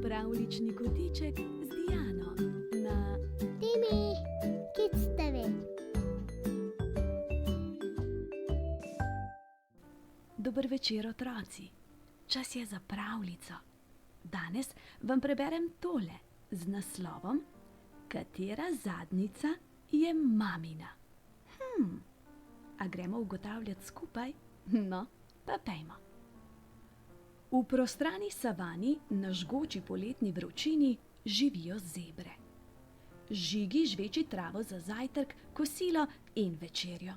Pravljični kotiček z Diano na Timi, Kids TV. Dober večer, otroci. Čas je za pravljico. Danes vam preberem tole z naslovom Katera zadnjica je mamina? A gremo ugotavljati skupaj? No, pa pejmo. V prostrani savani na žgoči poletni vročini živijo zebre. Žigi žveči travo za zajtrk, kosilo in večerjo.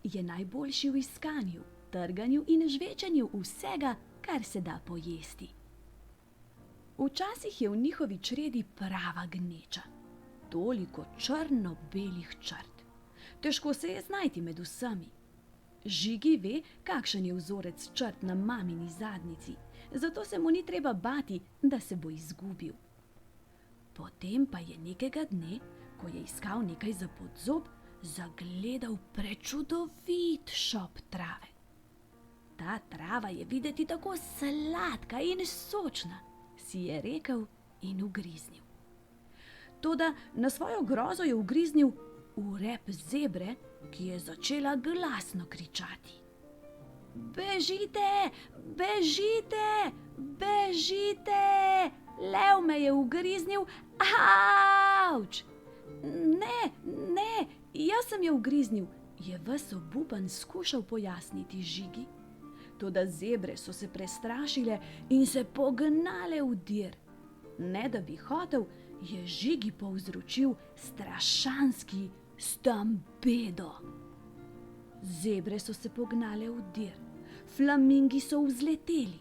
Je najboljši v iskanju, trganju in žvečenju vsega, kar se da pojesti. Včasih je v njihovi čredi prava gneča. Toliko črno-belih črt. Težko se je znajti med vsemi. Žigi ve, kakšen je vzorec črt na mamini zadnjici, zato se mu ni treba bati, da se bo izgubil. Potem pa je nekega dne, ko je iskal nekaj za podzob, zagledal prečudovit šop trave. Ta trava je videti tako sladka in sočna, si je rekel in ugriznil. Toda na svojo grozo je ugriznil v rep zebre, ki je začela glasno kričati. Bežite, bežite, bežite! Lev me je ugriznil, avč! Ne, jaz sem jo ugriznil, je ves obupan skušal pojasniti Žigi. Toda zebre so se prestrašile in se pognale v dir. Ne da bi hotel, je Žigi povzročil strašanski stampedo. Zebre so se pognale v dir, flamingi so vzleteli,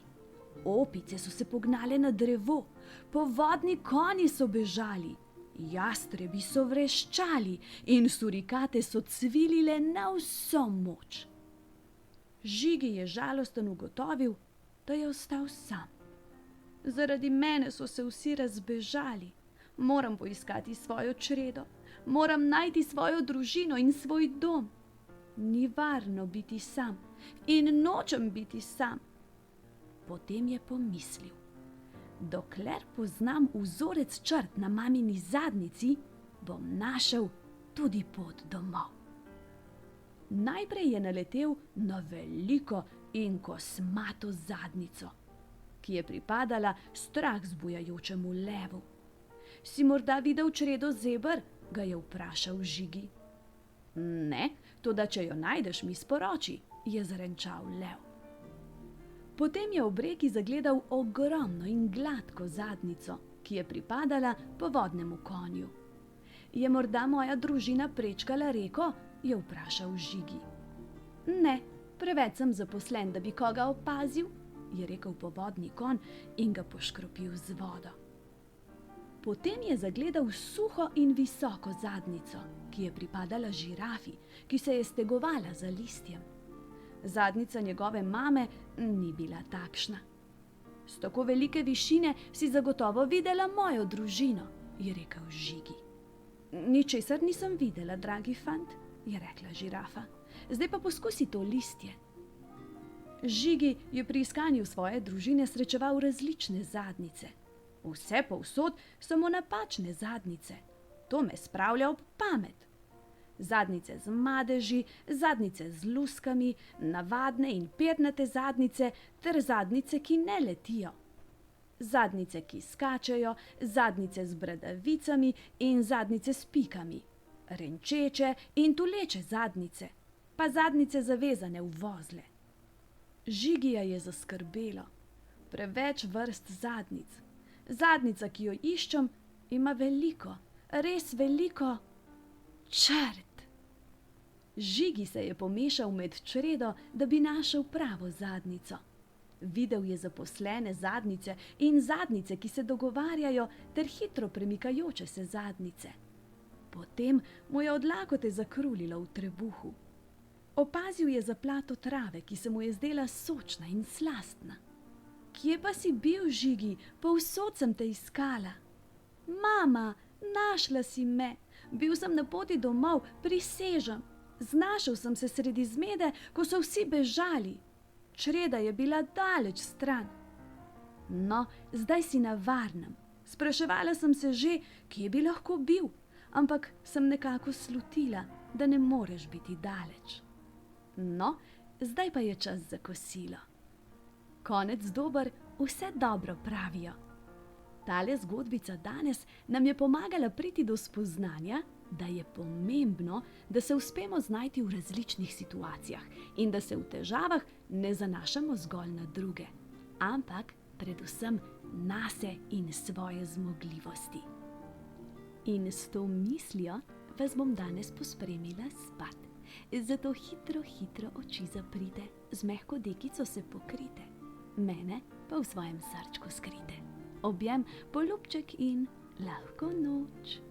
opice so se pognale na drevo, povodni konji so bežali, jastrebi so vreščali in surikate so cvilile na vso moč. Žigi je žalosten ugotovil, da je ostal sam. Zaradi mene so se vsi razbežali. Moram poiskati svojo čredo, moram najti svojo družino in svoj dom. Ni varno biti sam in nočem biti sam. Potem je pomislil, dokler poznam vzorec črt na mamini zadnjici, bom našel tudi pot domov. Najprej je naletel na veliko in kosmato zadnjico, ki je pripadala strah zbujajočemu levu. Si morda videl čredo zeber? Ga je vprašal Žigi. Ne, toda če jo najdeš, mi sporoči, je zarenčal lev. Potem je ob reki zagledal ogromno in gladko zadnjico, ki je pripadala povodnemu konju. Je morda moja družina prečkala reko? Je vprašal Žigi. Ne, preveč sem zaposlen, da bi koga opazil, je rekel povodni konj in ga poškropil z vodo. Potem je zagledal suho in visoko zadnjico, ki je pripadala žirafi, ki se je stegovala za listjem. Zadnjica njegove mame ni bila takšna. S tako velike višine si zagotovo videla mojo družino, je rekel Žigi. Ničesar nisem videla, dragi fant, je rekla žirafa. Zdaj pa poskusi to listje. Žigi je pri iskanju svoje družine srečeval različne zadnjice. Vse povsod samo napačne zadnjice. To me spravlja ob pamet. Zadnjice z madeži, zadnjice z luskami, navadne in pernate zadnjice ter zadnjice, ki ne letijo. Zadnjice, ki skačejo, zadnjice z bradavicami in zadnjice s pikami, renčeče in tuleče zadnjice, pa zadnjice zavezane v vozle. Žigija je zaskrbelo. Preveč vrst zadnjic. Zadnjica, ki jo iščem, ima veliko, res veliko črt. Žigi se je pomešal med čredo, da bi našel pravo zadnjico. Videl je zaposlene zadnjice in zadnjice, ki se dogovarjajo, ter hitro premikajoče se zadnjice. Potem mu je od lakote zakrulilo v trebuhu. Opazil je zaplato trave, ki se mu je zdela sočna in slastna. Kje pa si bil, Žigi? Povsod sem te iskala. Mama, našla si me. Bil sem na poti domov, prisežem. Znašel sem se sredi zmede, ko so vsi bežali. Čreda je bila daleč stran. No, zdaj si na varnem. Spraševala sem se že, kje bi lahko bil, ampak sem nekako slutila, da ne moreš biti daleč. No, zdaj pa je čas za kosilo. Konec dober, vse dobro pravijo. Tale zgodbica danes nam je pomagala priti do spoznanja, da je pomembno, da se uspemo znajti v različnih situacijah in da se v težavah ne zanašamo zgolj na druge, ampak predvsem nase in svoje zmogljivosti. In s to mislijo vas bom danes pospremila spat. Zato hitro oči zaprite, z mehko dekico se pokrite, mene pa v svojem srčku skrite. Objem, poljubček in lahko noč.